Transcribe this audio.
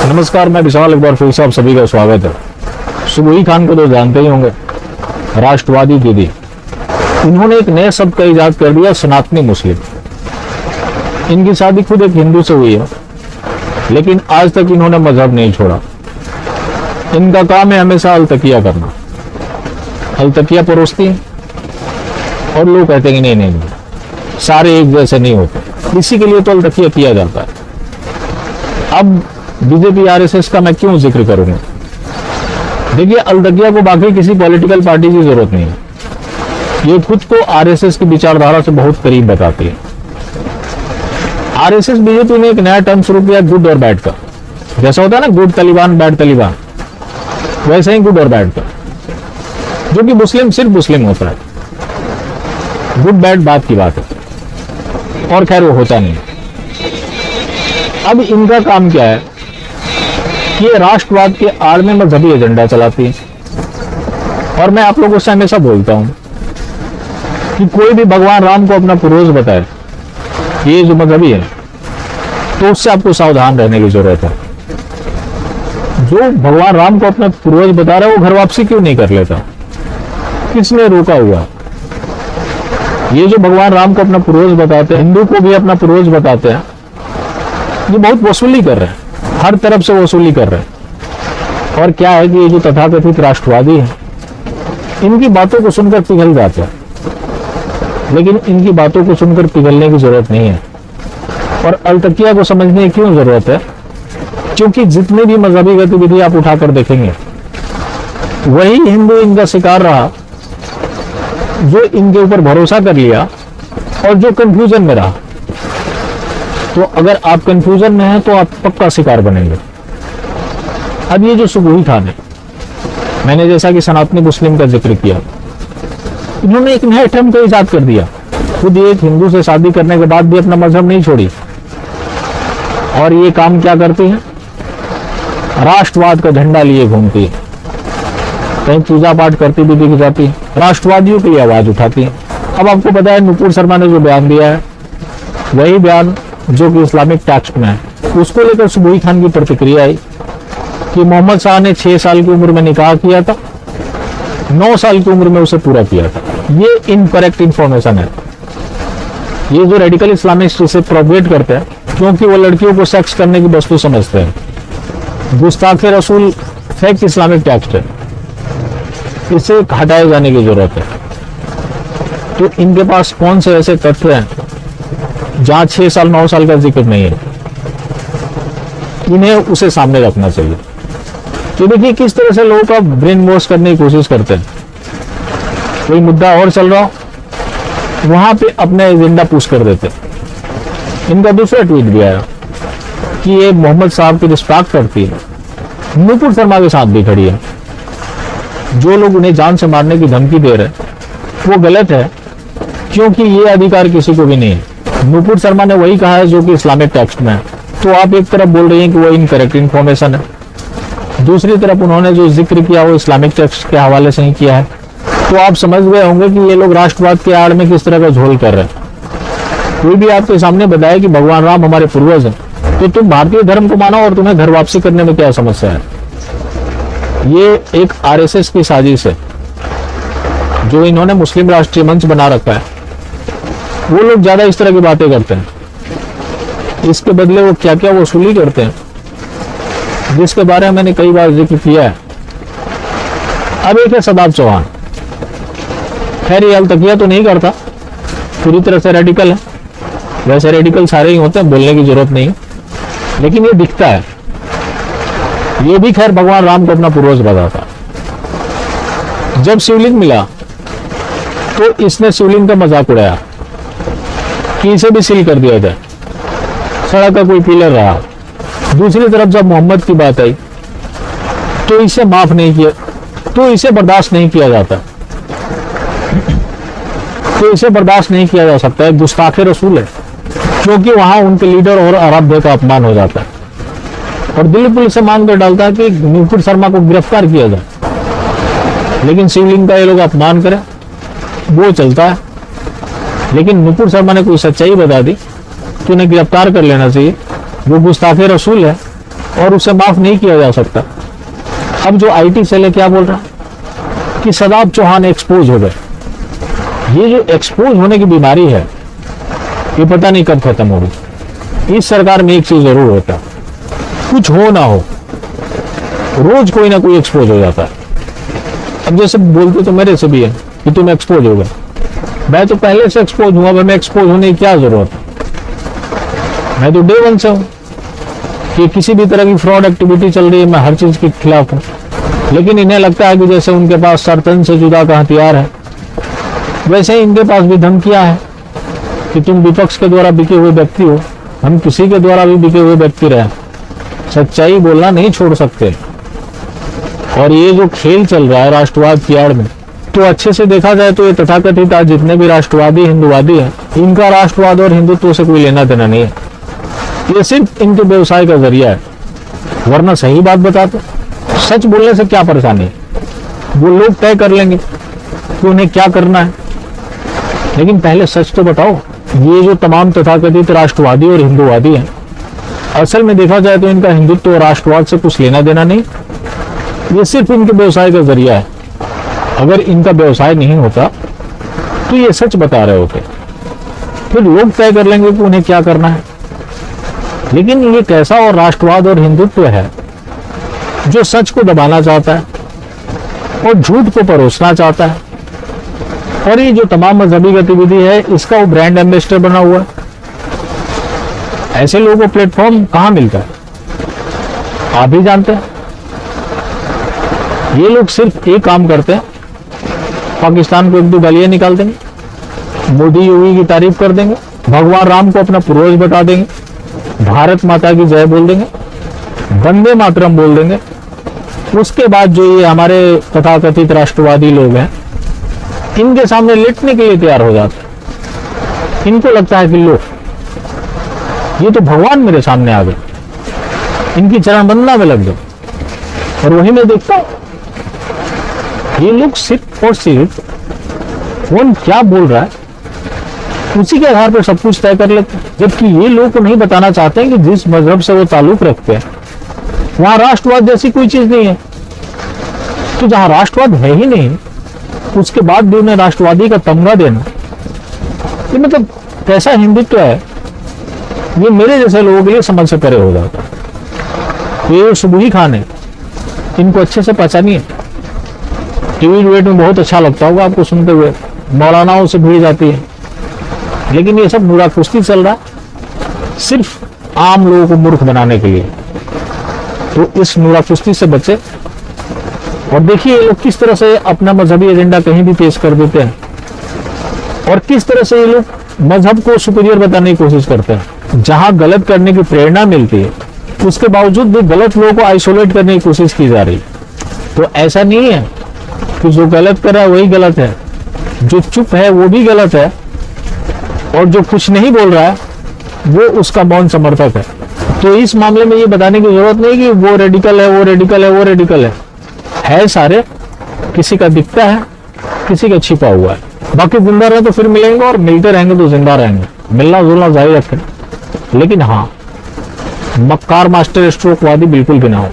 नमस्कार, मैं विशाल। एक बार फिर से आप सभी का स्वागत है। सुबोही खान को तो जानते ही होंगे, राष्ट्रवादी दीदी। इन्होंने एक नए शब्द का इजाद कर दिया, सनातनी मुस्लिम। इनकी शादी खुद एक हिंदू से हुई है, लेकिन आज तक इन्होंने मजहब नहीं छोड़ा। इनका काम है हमेशा अलतकिया करना, अलतकिया परोसती है। और लोग कहते हैं कि नहीं, सारे एक जैसे नहीं होते, इसी के लिए तो अलतकिया किया जाता है। अब बीजेपी आरएसएस का मैं क्यों जिक्र करूंगा? देखिए, अलतकिया को बाकी किसी पॉलिटिकल पार्टी की जरूरत नहीं है। ये खुद को आरएसएस की विचारधारा से बहुत करीब बताती है। आरएसएस बीजेपी ने एक नया टर्म शुरू किया, गुड और बैड का। जैसा होता है ना, गुड तालिबान बैड तालिबान, वैसे ही गुड और बैड का, जो कि मुस्लिम सिर्फ मुस्लिम होता है। गुड बैड बात की बात है, और खैर वो होता नहीं। अब इनका काम क्या है? ये राष्ट्रवाद के आड़ में मजहबी एजेंडा चलाती है। और मैं आप लोगों से हमेशा बोलता हूं कि कोई भी भगवान राम को अपना पूर्वज बताए, ये जो मजहबी है, तो उससे आपको सावधान रहने की जरूरत है। जो भगवान राम को अपना पूर्वज बता रहा है, वो घर वापसी क्यों नहीं कर लेता? किसने रोका हुआ? ये जो भगवान राम को अपना पूर्वज बताते हैं, हिंदू को भी अपना पूर्वज बताते हैं, ये बहुत वसूली कर रहे हैं, हर तरफ से वसूली कर रहे हैं। और क्या है कि ये जो तथाकथित राष्ट्रवादी है, इनकी बातों को सुनकर पिघल जाते हैं, लेकिन इनकी बातों को सुनकर पिघलने की जरूरत नहीं है। और अलतकिया को समझने की क्यों जरूरत है? क्योंकि जितनी भी मजहबी गतिविधि आप उठाकर देखेंगे, वही हिंदू इनका शिकार रहा, जो इनके ऊपर भरोसा कर लिया और जो कंफ्यूजन में रहा। तो अगर आप कंफ्यूजन में हैं, तो आप पक्का शिकार बनेंगे। अब ये जो सुबोही खान है, मैंने जैसा कि सनातनी मुस्लिम का जिक्र किया, इन्होंने एक नए टर्म का इजाद कर दिया। खुद एक हिंदू से शादी करने के बाद भी अपना मजहब नहीं छोड़ी, और ये काम क्या करती है? राष्ट्रवाद का झंडा लिए घूमती है, कहीं पूजा पाठ करती भी दिख जाती है, राष्ट्रवादियों की आवाज उठाती है। अब आपको पता है, नुपुर शर्मा ने जो बयान दिया है, वही बयान जो कि इस्लामिक टेक्स्ट में है, उसको लेकर सुबोही खान की प्रतिक्रिया आई कि मोहम्मद शाह ने 6 साल की उम्र में निकाह किया था, 9 साल की उम्र में उसे पूरा किया था। ये इनकरेक्ट इंफॉर्मेशन है। ये जो रेडिकल इस्लामिस्ट इसे प्रोपेगेट करते हैं, क्योंकि वो लड़कियों को सेक्स करने की वस्तु समझते हैं। गुस्ताखे रसूल फेक इस्लामिक टेक्स्ट है, इसे हटाए जाने की जरूरत है। तो इनके पास कौन से ऐसे तथ्य हैं जहां 6 साल 9 साल का जिक्र नहीं है? इन्हें उसे सामने रखना चाहिए। तो देखिए किस तरह से लोगों का ब्रेन वॉश करने की कोशिश करते हैं। कोई मुद्दा और चल रहा हो, वहां पे अपना एजेंडा पुश कर देते हैं। इनका दूसरा ट्वीट भी आया कि ये मोहम्मद साहब की रिस्पेक्ट करती है, नुपुर शर्मा के साथ भी खड़ी है। जो लोग उन्हें जान से मारने की धमकी दे रहे हैं, वो गलत है, क्योंकि ये अधिकार किसी को भी नहीं है। नुपुर शर्मा ने वही कहा है जो कि इस्लामिक टेक्स्ट में है। तो आप एक तरफ बोल रही हैं कि वो इनकरेक्ट इन्फॉर्मेशन है, दूसरी तरफ उन्होंने जो जिक्र किया वो इस्लामिक टेक्स्ट के हवाले से ही किया है। तो आप समझ गए होंगे कि ये लोग राष्ट्रवाद के आड़ में किस तरह का झोल कर रहे हैं। कोई भी आपके सामने बताए कि भगवान राम हमारे पूर्वज हैं, तो तुम भारतीय धर्म को मानो और तुम्हें घर वापसी करने में क्या समस्या है? ये एक आरएसएस की साजिश है, जो इन्होंने मुस्लिम राष्ट्रीय मंच बना रखा है। वो लोग ज्यादा इस तरह की बातें करते हैं, इसके बदले वो क्या क्या वसूली करते हैं, जिसके बारे में मैंने कई बार जिक्र किया है। अब एक है सदाब चौहान। खैर, ये अलतकिया तो नहीं करता, पूरी तरह से रेडिकल है। वैसे रेडिकल सारे ही होते हैं, बोलने की जरूरत नहीं, लेकिन ये दिखता है। ये भी खैर भगवान राम को अपना पूर्वज बताता। जब शिवलिंग मिला तो इसने शिवलिंग का मजाक उड़ाया कि इसे भी सील कर दिया जाए, सड़क का कोई पिलर रहा। दूसरी तरफ जब मोहम्मद की बात आई तो इसे माफ नहीं किया, तो इसे बर्दाश्त नहीं किया जाता, तो इसे बर्दाश्त नहीं किया जा सकता है। गुस्ताखे रसूल है, क्योंकि वहां उनके लीडर और आराध्य का अपमान हो जाता है। और दिल्ली पुलिस से मांग कर डालता है कि नुपुर शर्मा को गिरफ्तार किया जाए, लेकिन शिवलिंग का ये लोग अपमान करें, वो चलता है। लेकिन नुपुर शर्मा ने कोई सच्चाई बता दी तो उन्हें गिरफ्तार कर लेना चाहिए। वो गुस्ताखे रसूल है, और उसे माफ नहीं किया जा सकता। अब जो आईटी सेल है क्या बोल रहा है कि सदाब चौहान एक्सपोज हो गए। ये जो एक्सपोज होने की बीमारी है ये पता नहीं कब खत्म होगी। इस सरकार में एक चीज जरूर होता है, कुछ हो ना हो रोज कोई ना कोई एक्सपोज हो जाता है। अब जैसे बोलते तो मेरे से भी है कि तुम एक्सपोज हो गए, मैं तो पहले से एक्सपोज हुआ, मैं एक्सपोज होने की क्या जरूरत है। मैं तो डे वन से हूं कि किसी भी तरह की फ्रॉड एक्टिविटी चल रही है मैं हर चीज के खिलाफ हूं। लेकिन इन्हें लगता है कि जैसे उनके पास सरतन से जुदा का हथियार है, वैसे ही इनके पास भी धमकियां है कि तुम विपक्ष के द्वारा बिके हुए व्यक्ति हो, हम किसी के द्वारा भी बिके हुए व्यक्ति रहे, सच्चाई बोलना नहीं छोड़ सकते। और ये जो खेल चल रहा है राष्ट्रवाद की आड़ में, तो अच्छे से देखा जाए तो ये तथाकथित आज जितने भी राष्ट्रवादी हिंदुवादी हैं, इनका राष्ट्रवाद और हिंदुत्व से कोई लेना देना नहीं है। ये सिर्फ इनके व्यवसाय का जरिया है, वरना सही बात बताते। सच बोलने से क्या परेशानी है, वो लोग तय कर लेंगे कि उन्हें क्या करना है। लेकिन पहले सच तो बताओ। ये जो तमाम तथाकथित राष्ट्रवादी और हिंदुवादी हैं, असल में देखा जाए तो इनका हिंदुत्व और राष्ट्रवाद से कुछ लेना देना नहीं, ये सिर्फ इनके व्यवसाय का जरिया है। अगर इनका व्यवसाय नहीं होता तो ये सच बता रहे होते, फिर लोग तय कर लेंगे कि उन्हें क्या करना है। लेकिन ये कैसा और राष्ट्रवाद और हिंदुत्व है जो सच को दबाना चाहता है और झूठ को परोसना चाहता है। और ये जो तमाम मजहबी गतिविधि है इसका वो ब्रांड एम्बेसडर बना हुआ है। ऐसे लोगों को प्लेटफॉर्म कहां मिलता है आप भी जानते हैं। ये लोग सिर्फ एक काम करते हैं, पाकिस्तान को एक दो गालियां निकाल देंगे, मोदी योगी की तारीफ कर देंगे, भगवान राम को अपना पूर्वज बता देंगे, भारत माता की जय बोल देंगे, वंदे मातरम बोल देंगे। उसके बाद जो ये हमारे तथाकथित राष्ट्रवादी लोग हैं, इनके सामने लिटने के लिए तैयार हो जाते हैं। इनको लगता है कि लो ये तो भगवान मेरे सामने आ गए, इनकी चरण वंदना में लग गए। और वही मैं देखता हूं ये लोग सिर्फ और सिर्फ कौन क्या बोल रहा है उसी के आधार पर सब कुछ तय कर लेते हैं। जबकि ये लोग को नहीं बताना चाहते हैं कि जिस मजहब से वो ताल्लुक रखते हैं वहां राष्ट्रवाद जैसी कोई चीज नहीं है। तो जहां राष्ट्रवाद है ही नहीं उसके बाद भी उन्हें राष्ट्रवादी का तमगा देना, ये मतलब कैसा हिंदुत्व है, ये मेरे जैसे लोगों के लिए समझ से परे हो जाता है। ये सुबही खान है, इनको अच्छे से पहचानिए। टीवी डिबेट में बहुत अच्छा लगता होगा आपको सुनते हुए, मौलानाओं से भीड़ जाती है। लेकिन ये सब बुरा कुश्ती चल रहा है सिर्फ आम लोगों को मूर्ख बनाने के लिए। तो इस नूरा कुश्ती से बचे और देखिए ये लोग किस तरह से अपना मजहबी एजेंडा कहीं भी पेश कर देते हैं और किस तरह से ये लोग मजहब को सुपीरियर बताने की कोशिश करते हैं। जहां गलत करने की प्रेरणा मिलती है उसके बावजूद भी गलत लोगों को आइसोलेट करने की कोशिश की जा रही। तो ऐसा नहीं है कि जो गलत कर रहा है वही गलत है, जो चुप है वो भी गलत है, और जो कुछ नहीं बोल रहा है वो उसका मौन समर्थक है। तो इस मामले में ये बताने की जरूरत नहीं कि वो रेडिकल है, वो रेडिकल है, वो रेडिकल है सारे, किसी का दिखता है, किसी का छिपा हुआ है। बाकी जिंदा रहे तो फिर मिलेंगे और मिलते रहेंगे तो जिंदा रहेंगे, मिलना जुलना जारी रखें। लेकिन हाँ, मक्कार मास्टर स्ट्रोक वादी बिल्कुल भी ना हो।